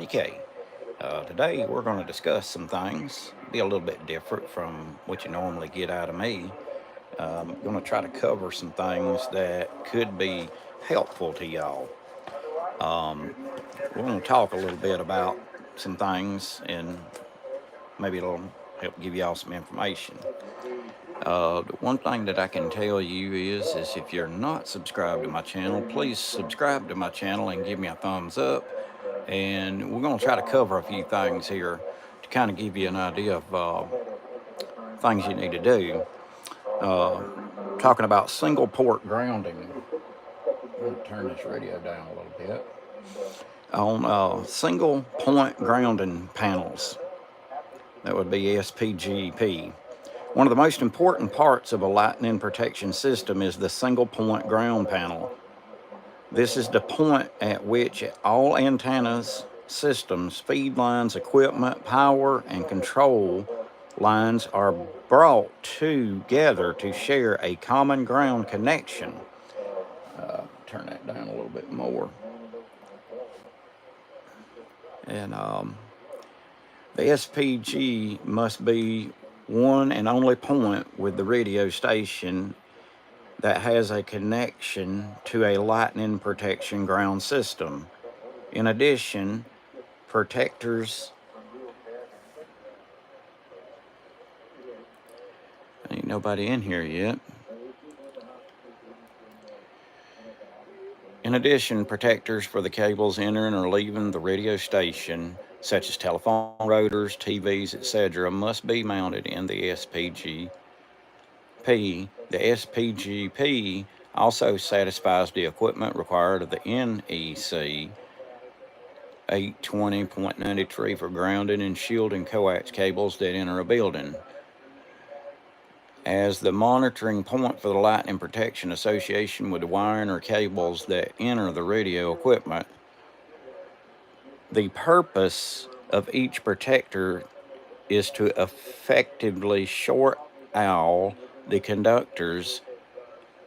Kg4muk. Today we're going to discuss some things, be a little bit different from what you normally get out of me. I'm going to try to cover some things that could be helpful to y'all. We're going to talk a little bit about some things and maybe it'll help give y'all some information. The one thing that I can tell you is if you're not subscribed to my channel, please subscribe to my channel and give me a thumbs up. And we're going to try to cover a few things here to kind of give you an idea of things you need to do. Talking about single port grounding. I'm going to turn this radio down a little bit. On single point grounding panels, that would be SPGP. One of the most important parts of a lightning protection system is the single point ground panel. This is the point at which all antennas, systems, feed lines, equipment, power, and control lines are brought together to share a common ground connection. Turn that down a little bit more. And the SPG must be one and only point with the radio station that has a connection to a lightning protection ground system. In addition, protectors, ain't nobody in here yet. In addition, protectors for the cables entering or leaving the radio station, such as telephone rotors, TVs, etc., must be mounted in the SPGP. The SPGP also satisfies the equipment required of the NEC 820.93 for grounding and shielding coax cables that enter a building. As the monitoring point for the lightning protection association with the wiring or cables that enter the radio equipment, the purpose of each protector is to effectively short out the conductors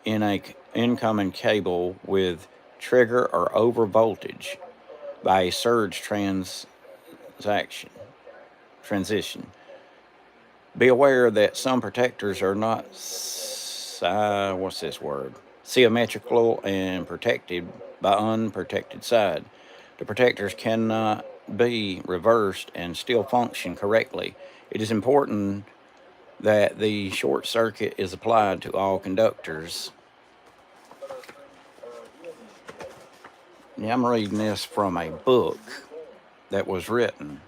in a incoming cable with trigger or over voltage by a surge transition. Be aware that some protectors are not symmetrical and protected by unprotected side. The protectors cannot be reversed and still function correctly. It is important that the short circuit is applied to all conductors. Now, I'm reading this from a book that was written.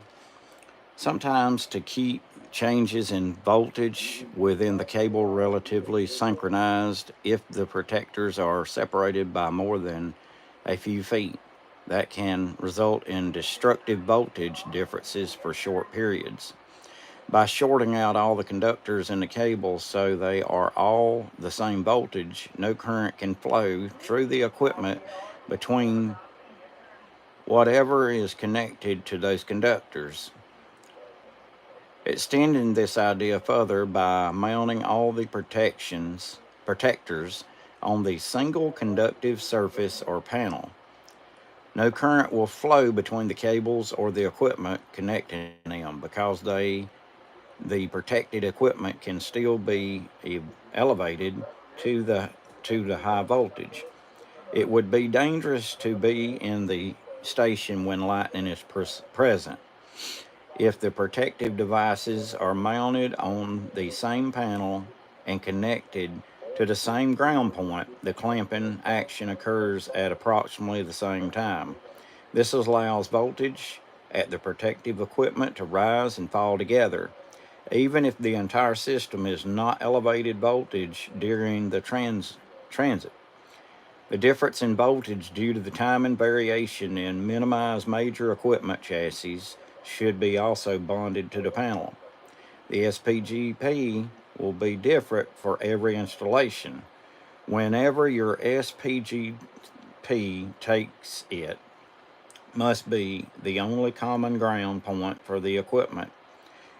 Sometimes to keep changes in voltage within the cable relatively synchronized if the protectors are separated by more than a few feet. That can result in destructive voltage differences for short periods. By shorting out all the conductors in the cable so they are all the same voltage, no current can flow through the equipment between whatever is connected to those conductors. Extending this idea further by mounting all the protectors on the single conductive surface or panel. No current will flow between the cables or the equipment connecting them because the protected equipment can still be elevated to the high voltage. It would be dangerous to be in the station when lightning is present. If the protective devices are mounted on the same panel and connected to the same ground point, the clamping action occurs at approximately the same time. This allows voltage at the protective equipment to rise and fall together, even if the entire system is not elevated voltage during the transit. The difference in voltage due to the timing variation in minimized major equipment chassis should be also bonded to the panel. The SPGP will be different for every installation. Whenever your SPGP takes it, must be the only common ground point for the equipment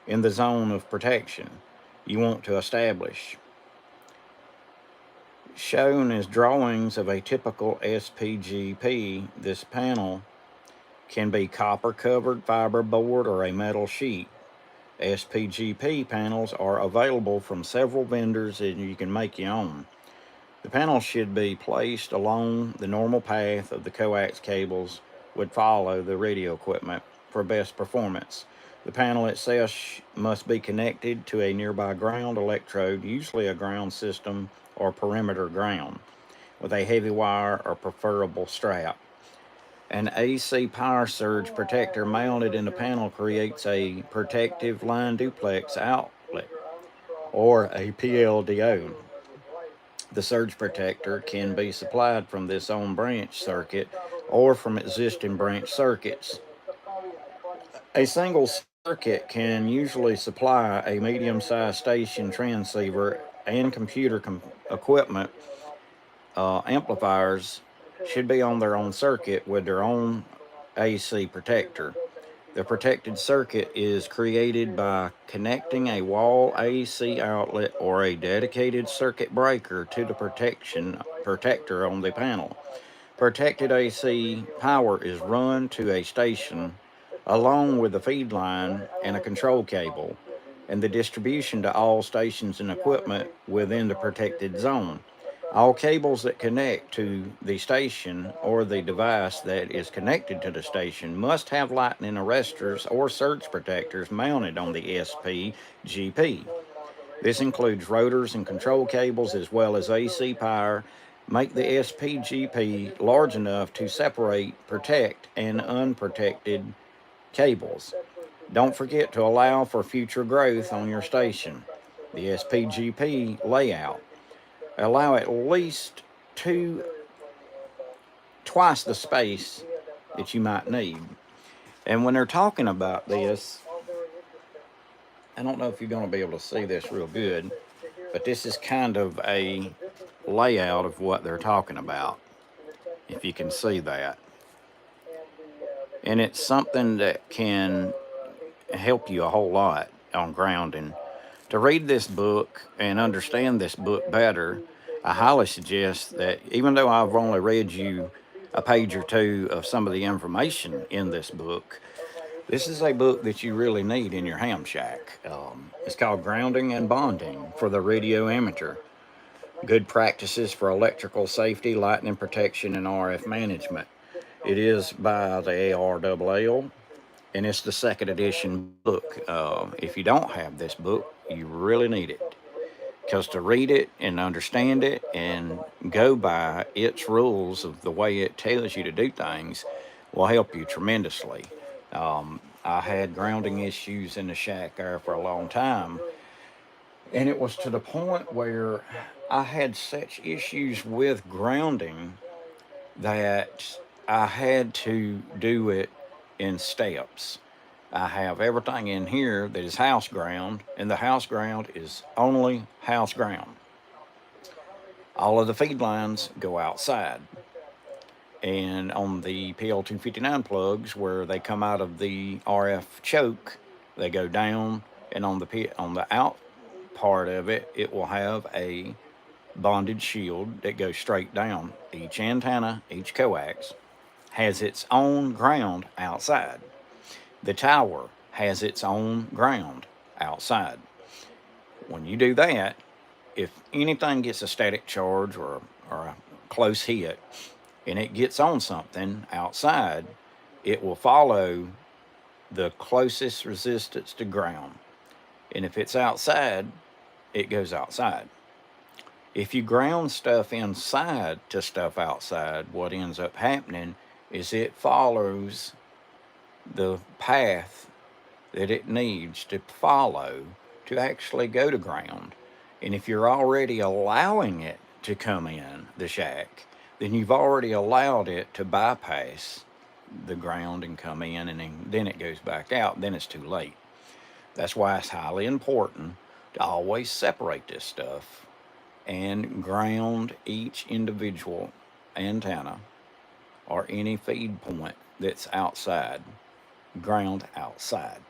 in the zone of protection you want to establish. Shown as drawings of a typical SPGP, this panel can be copper covered fiber board or a metal sheet. SPGP panels are available from several vendors and you can make your own. The panels should be placed along the normal path of the coax cables would follow the radio equipment for best performance. The panel itself must be connected to a nearby ground electrode, usually a ground system or perimeter ground, with a heavy wire or preferable strap. An AC power surge protector mounted in the panel creates a protective line duplex outlet, or a PLDO. The surge protector can be supplied from this on branch circuit or from existing branch circuits. A single circuit can usually supply a medium-sized station transceiver and computer equipment. Amplifiers should be on their own circuit with their own AC protector. The protected circuit is created by connecting a wall AC outlet or a dedicated circuit breaker to the protector on the panel. Protected AC power is run to a station along with the feed line and a control cable, and the distribution to all stations and equipment within the protected zone. All cables that connect to the station or the device that is connected to the station must have lightning arresters or surge protectors mounted on the SPGP. This includes rotors and control cables as well as AC power. Make the SPGP large enough to separate protect and unprotected cables. Don't forget to allow for future growth on your station. The SPGP layout. Allow at least twice the space that you might need. And when they're talking about this, I don't know if you're going to be able to see this real good, but this is kind of a layout of what they're talking about, if you can see that. And it's something that can help you a whole lot on grounding. To read this book and understand this book better, I highly suggest that even though I've only read you a page or two of some of the information in this book, this is a book that you really need in your ham shack. It's called Grounding and Bonding for the Radio Amateur. Good Practices for Electrical Safety, Lightning Protection, and RF Management. It is by the ARLL, and it's the second edition book. If you don't have this book, you really need it. Because to read it and understand it and go by its rules of the way it tells you to do things will help you tremendously. I had grounding issues in the shack there for a long time, and it was to the point where I had such issues with grounding that I had to do it in steps. I have everything in here that is house ground, and the house ground is only house ground. All of the feed lines go outside. And on the PL259 plugs, where they come out of the RF choke, they go down, and on the out part of it, it will have a bonded shield that goes straight down. Each antenna, each coax, has its own ground outside. The tower has its own ground outside. When you do that, if anything gets a static charge or a close hit and it gets on something outside, it will follow the closest resistance to ground. And if it's outside, it goes outside. If you ground stuff inside to stuff outside, what ends up happening is it follows the path that it needs to follow to actually go to ground. And if you're already allowing it to come in the shack, then you've already allowed it to bypass the ground and come in, and then it goes back out. Then it's too late. That's why it's highly important to always separate this stuff and ground each individual antenna or any feed point that's outside. Ground outside,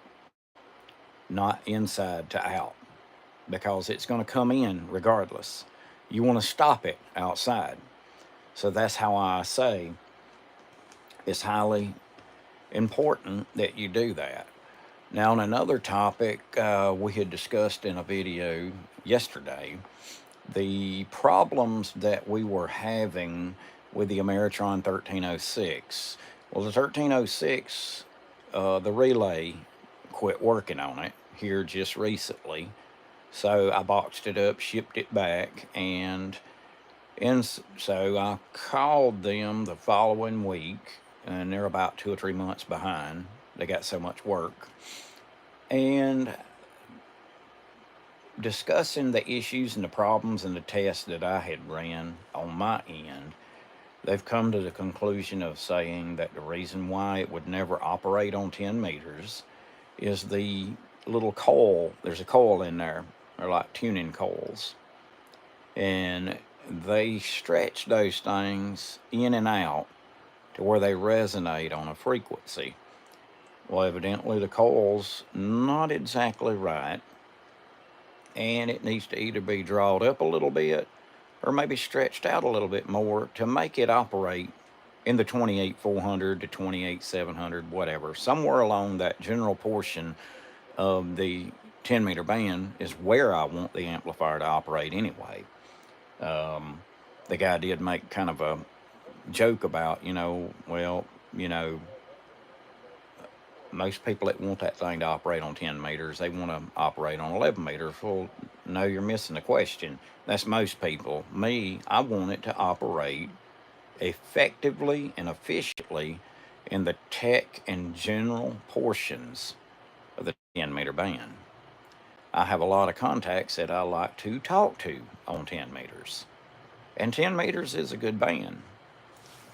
not inside to out, because it's going to come in regardless. You want to stop it outside. So that's how I say it's highly important that you do that. Now, on another topic we had discussed in a video yesterday, the problems that we were having with the Ameritron 1306. Well, the 1306, the relay quit working on it here just recently. So I boxed it up, shipped it back, and so I called them the following week, and they're about 2 or 3 months behind. They got so much work. And discussing the issues and the problems and the tests that I had ran on my end, they've come to the conclusion of saying that the reason why it would never operate on 10 meters is the little coil. There's a coil in there. They're like tuning coils. And they stretch those things in and out to where they resonate on a frequency. Well, evidently the coil's not exactly right, and it needs to either be drawn up a little bit or maybe stretched out a little bit more to make it operate in the 28,400 to 28,700, whatever. Somewhere along that general portion of the 10 meter band is where I want the amplifier to operate anyway. The guy did make kind of a joke about, most people that want that thing to operate on 10 meters, they want to operate on 11 meters. Well, no, you're missing the question. That's most people. Me, I want it to operate effectively and efficiently in the tech and general portions of the 10 meter band. I have a lot of contacts that I like to talk to on 10 meters. And 10 meters is a good band.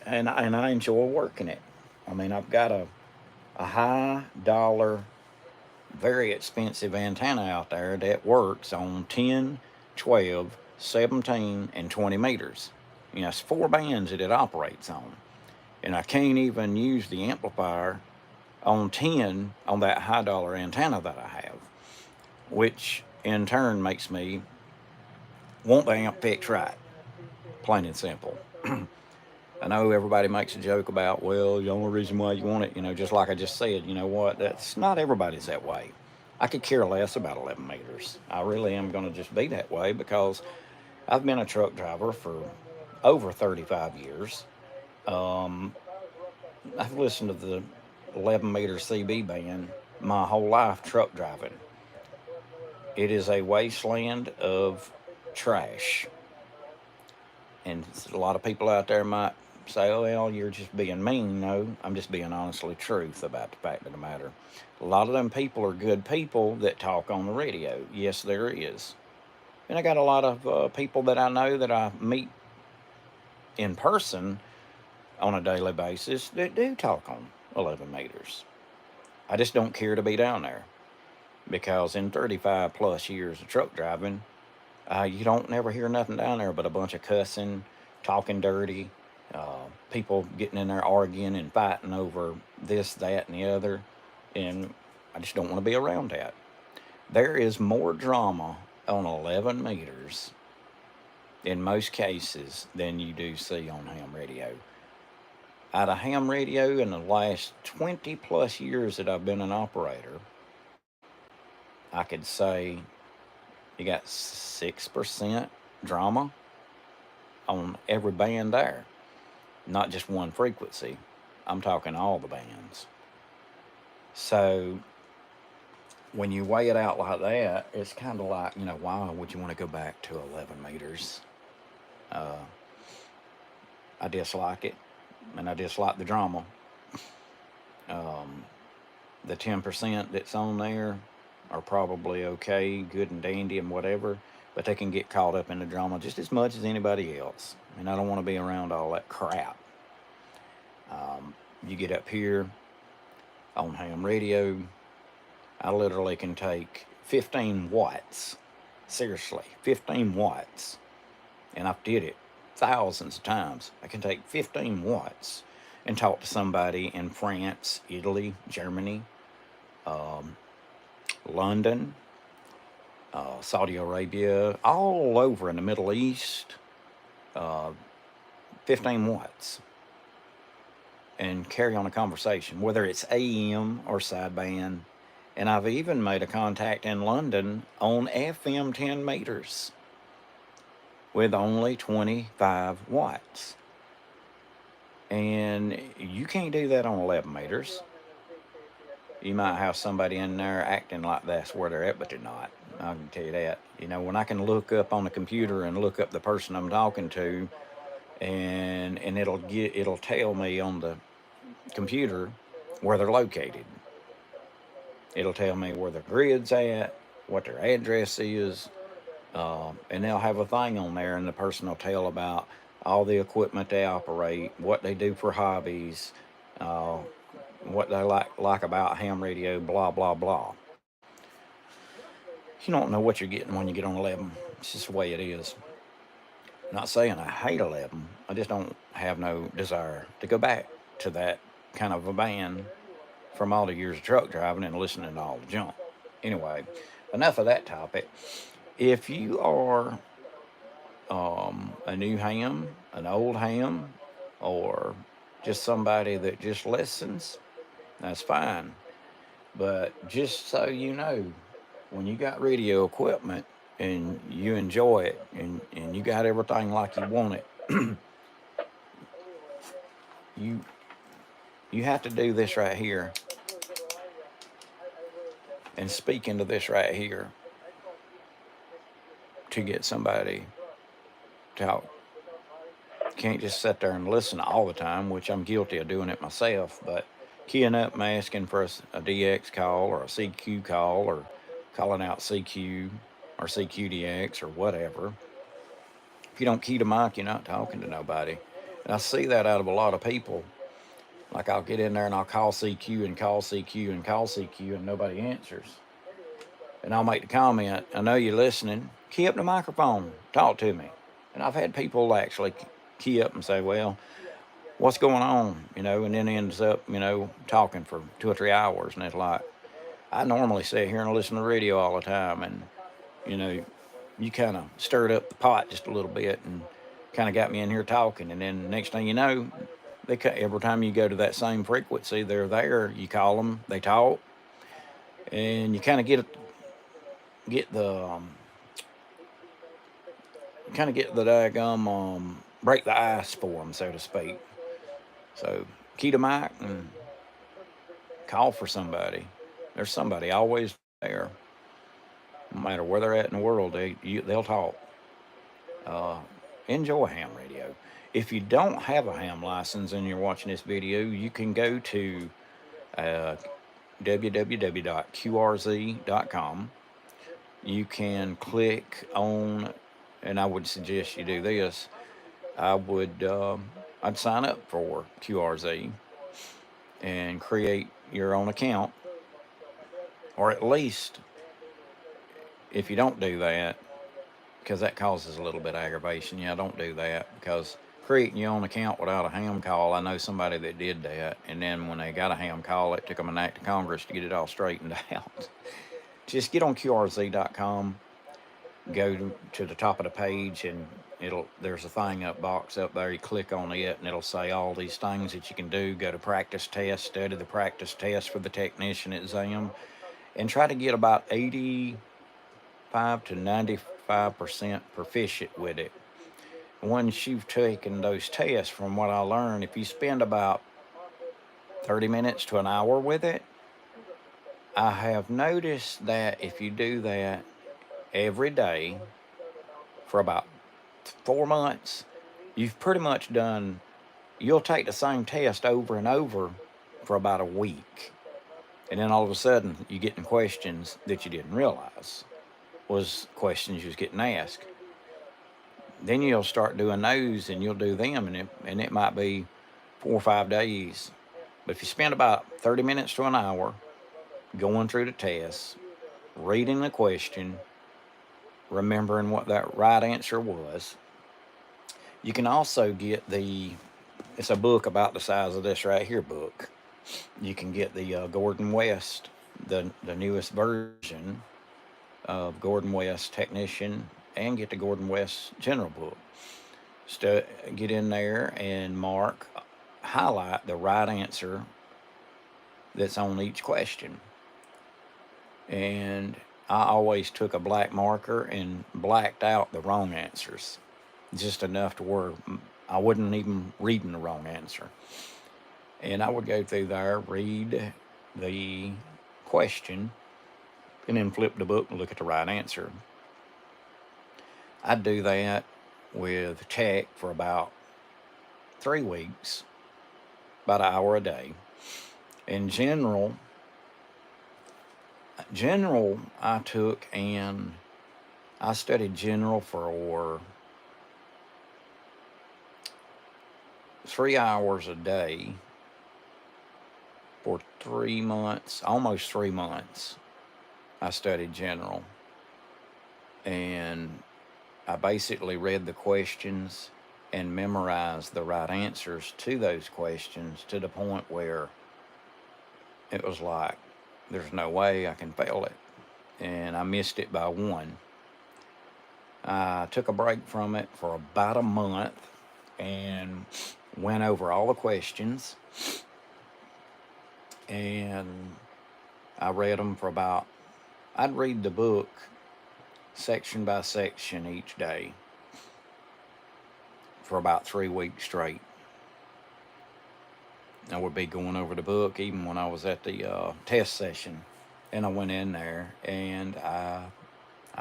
And I enjoy working it. I mean, I've got a high dollar, very expensive antenna out there that works on 10, 12, 17, and 20 meters. It's 4 bands that it operates on. And I can't even use the amplifier on 10 on that high dollar antenna that I have, which in turn makes me want the amp fixed right, plain and simple. I know everybody makes a joke about, well, the only reason why you want it, just like I just said, you know what, that's not everybody's that way. I could care less about 11 meters. I really am going to just be that way because I've been a truck driver for over 35 years. I've listened to the 11 meter CB band my whole life truck driving. It is a wasteland of trash. And a lot of people out there might say, oh, well, you're just being mean. No, I'm just being honestly truth about the fact of the matter. A lot of them people are good people that talk on the radio. Yes, there is. And I got a lot of people that I know that I meet in person on a daily basis that do talk on 11 meters. I just don't care to be down there because in 35 plus years of truck driving, you don't never hear nothing down there but a bunch of cussing, talking dirty, people getting in there arguing and fighting over this, that, and the other. And I just don't want to be around that. There is more drama on 11 meters in most cases than you do see on ham radio. Out of ham radio in the last 20 plus years that I've been an operator, I could say you got 6% drama on every band there. Not just one frequency. I'm talking all the bands. So when you weigh it out like that, it's kind of like, why would you want to go back to 11 meters? I dislike it, and I dislike the drama. The 10% that's on there are probably okay, good and dandy and whatever, but they can get caught up in the drama just as much as anybody else. And I don't want to be around all that crap. You get up here on ham radio, I literally can take 15 watts. Seriously, 15 watts. And I've did it thousands of times. I can take 15 watts and talk to somebody in France, Italy, Germany, London, Saudi Arabia, all over in the Middle East. 15 watts. and carry on a conversation, whether it's AM or sideband. And I've even made a contact in London on FM 10 meters with only 25 watts. And you can't do that on 11 meters. You might have somebody in there acting like that's where they're at, but they're not. I can tell you that. You know, when I can look up on the computer and look up the person I'm talking to, and it'll tell me on the computer where they're located. It'll tell me where the grid's at, what their address is, and they'll have a thing on there, and the person will tell about all the equipment they operate, what they do for hobbies, uh, what they like about ham radio, blah blah blah. You don't know what you're getting when you get on 11. It's just the way it is. Not saying I hate 11. I just don't have no desire to go back to that kind of a band from all the years of truck driving and listening to all the junk. Anyway, enough of that topic. If you are a new ham, an old ham, or just somebody that just listens, that's fine. But just so you know, when you got radio equipment and you enjoy it and you got everything like you want it, you you have to do this right here and speak into this right here to get somebody to talk. You can't just sit there and listen all the time, which I'm guilty of doing it myself, but keying up and asking for a DX call or a CQ call or calling out CQ or CQDX or whatever. If you don't key to mic, you're not talking to nobody. And I see that out of a lot of people. Like I'll get in there and I'll call CQ and call CQ and call CQ and nobody answers. And I'll make the comment, I know you're listening. Key up the microphone. Talk to me. And I've had people actually key up and say, well, what's going on? You know, and then ends up, you know, talking for 2 or 3 hours. And it's like, I normally sit here and listen to the radio all the time. And, you know, you kind of stirred up the pot just a little bit and kind of got me in here talking. And then next thing you know, every time you go to that same frequency, they're there. You call them, they talk, and you kind of get the daggum break the ice for them, so to speak. So key to mic and call for somebody. There's somebody always there, no matter where they're at in the world. They'll talk. Enjoy ham radio. If you don't have a ham license and you're watching this video, you can go to www.qrz.com. You can click on, and I would suggest you do this. I'd sign up for QRZ and create your own account, or at least if you don't do that, because that causes a little bit of aggravation. Yeah, don't do that, because creating your own account without a ham call, I know somebody that did that, and then when they got a ham call, it took them an act of Congress to get it all straightened out. Just get on QRZ.com, go to the top of the page, and there's a thing box up there. You click on it, and it'll say all these things that you can do. Go to practice test, study the practice test for the technician exam, and try to get about 85 to 95% proficient with it. Once you've taken those tests, from what I learned, if you spend about 30 minutes to an hour with it, I have noticed that if you do that every day for about 4 months, you've pretty much done, you'll take the same test over and over for about a week. And then all of a sudden, you're getting questions that you didn't realize was questions you was getting asked. Then you'll start doing those, and you'll do them, and it might be 4 or 5 days. But if you spend about 30 minutes to an hour going through the tests, reading the question, remembering what that right answer was, you can also get it's a book about the size of this right here book. You can get the Gordon West, the newest version of Gordon West Technician, and get the Gordon West General book. Get in there and mark highlight the right answer that's on each question. And I always took a black marker and blacked out the wrong answers, just enough to where I wouldn't even reading the wrong answer. And I would go through there, read the question, and then flip the book and look at the right answer. I'd do that with tech for about 3 weeks, about an hour a day. In general, I took and I studied general for 3 hours a day for 3 months, almost 3 months. I studied general, and I basically read the questions and memorized the right answers to those questions to the point where it was like, there's no way I can fail it. And I missed it by one. I took a break from it for about a month and went over all the questions. And I read them for about, I'd read the book section by section each day for about 3 weeks straight. I would be going over the book even when I was at the test session, and I went in there and I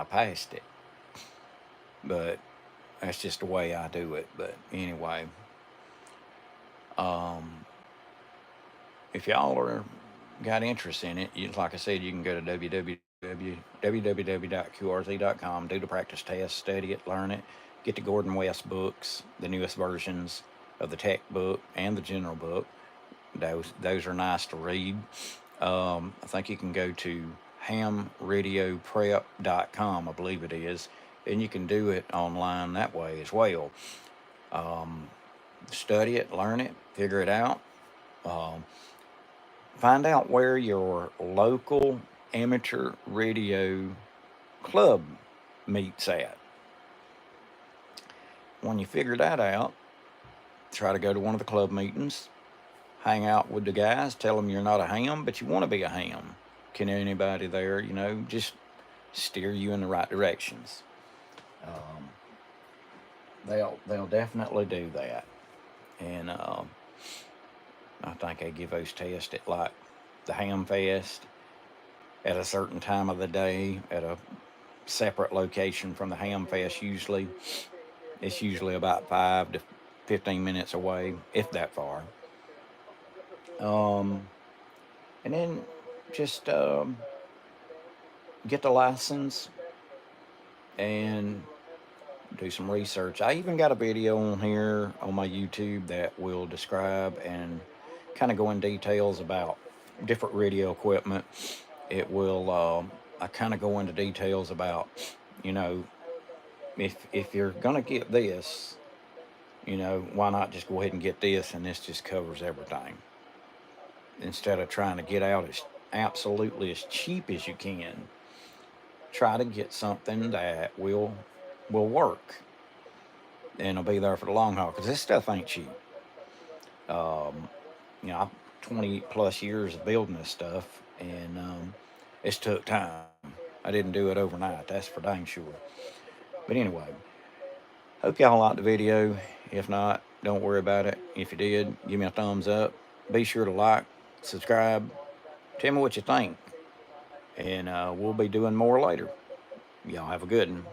passed it. But that's just the way I do it. But anyway, if y'all are got interest in it, like I said, you can go to www.qrz.com, do the practice test, study it, learn it, get the Gordon West books, the newest versions of the tech book and the general book. Those are nice to read. I think you can go to hamradioprep.com, I believe it is, and you can do it online that way as well. Study it, learn it, figure it out. Find out where your local amateur radio club meets at. When you figure that out, try to go to one of the club meetings, hang out with the guys, tell them you're not a ham, but you want to be a ham. Can anybody there, just steer you in the right directions? They'll definitely do that. And I think they give those tests at like the Ham Fest at a certain time of the day at a separate location from the Ham Fest. Usually, it's usually about 5 to 15 minutes away, if that far. And then just get the license and do some research. I even got a video on here on my YouTube that will describe and kind of go in details about different radio equipment. It will, I kind of go into details about, if you're going to get this, why not just go ahead and get this, and this just covers everything. Instead of trying to get out as absolutely as cheap as you can, try to get something that will work and it'll be there for the long haul, because this stuff ain't cheap. I'm 20 plus years of building this stuff, and it's took time. I didn't do it overnight, that's for dang sure. But anyway, hope y'all liked the video. If not, don't worry about it. If you did, give me a thumbs up. Be sure to like, subscribe, tell me what you think, and we'll be doing more later. Y'all have a good one.